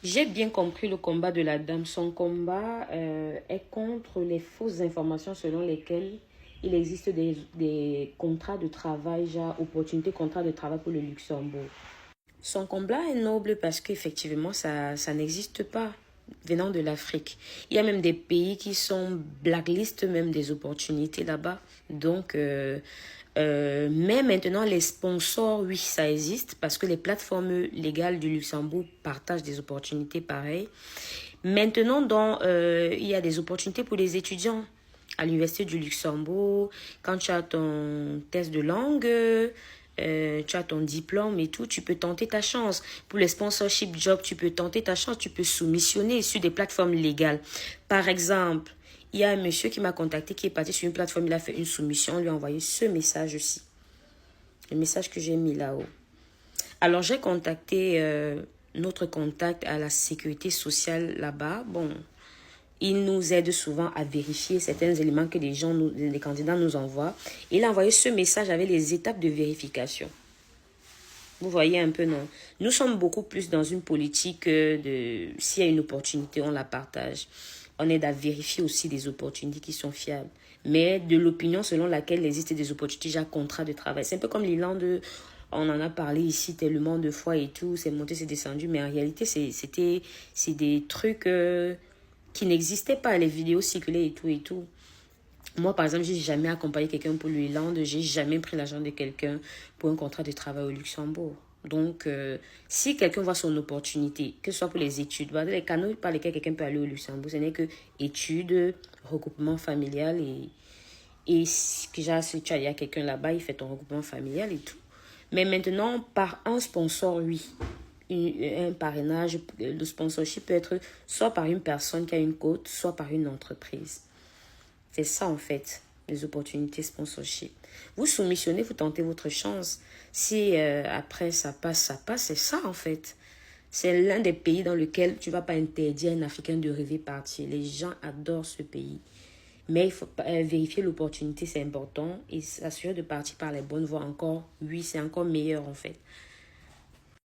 J'ai bien compris le combat de la dame. Son combat est contre les fausses informations selon lesquelles il existe des contrats de travail, genre opportunités contrats de travail pour le Luxembourg. Son combat est noble parce qu'effectivement, ça n'existe pas venant de l'Afrique. Il y a même des pays qui sont blacklistent même des opportunités là-bas. Donc, mais maintenant, les sponsors, oui, ça existe parce que les plateformes légales du Luxembourg partagent des opportunités pareilles. Maintenant, il y a des opportunités pour les étudiants à l'Université du Luxembourg. Quand tu as ton test de langue, tu as ton diplôme et tout, tu peux tenter ta chance. Pour les sponsorship jobs, tu peux tenter ta chance, tu peux soumissionner sur des plateformes légales. Par exemple, il y a un monsieur qui m'a contacté, qui est parti sur une plateforme, il a fait une soumission, on lui a envoyé ce message-ci. Le message que j'ai mis là-haut. Alors, j'ai contacté notre contact à la sécurité sociale là-bas. Bon, il nous aide souvent à vérifier certains éléments que les candidats nous envoient. Il a envoyé ce message avec les étapes de vérification. Vous voyez un peu, non? Nous sommes beaucoup plus dans une politique de s'il y a une opportunité, on la partage. On aide à vérifier aussi des opportunités qui sont fiables. Mais de l'opinion selon laquelle il existe des opportunités, déjà contrat de travail. C'est un peu comme l'Irlande, on en a parlé ici tellement de fois et tout, c'est monté, c'est descendu. Mais en réalité, c'est des trucs qui n'existaient pas. Les vidéos circulaient et tout et tout. Moi, par exemple, j'ai jamais accompagné quelqu'un pour l'Irlande. J'ai jamais pris l'argent de quelqu'un pour un contrat de travail au Luxembourg. Donc, si quelqu'un voit son opportunité, que ce soit pour les études, les canaux par lesquels quelqu'un peut aller au Luxembourg, ce n'est que études, regroupement familial et si il y a quelqu'un là-bas, il fait ton regroupement familial et tout. Mais maintenant, par un sponsor, oui. Un parrainage, le sponsorship peut être soit par une personne qui a une cote, soit par une entreprise. C'est ça en fait, les opportunités sponsorship. Vous soumissionnez, vous tentez votre chance. Si après ça passe, c'est ça en fait. C'est l'un des pays dans lequel tu ne vas pas interdire à un Africain de rêver partir. Les gens adorent ce pays. Mais il faut vérifier l'opportunité, c'est important. Et s'assurer de partir par les bonnes voies encore. Oui, c'est encore meilleur en fait.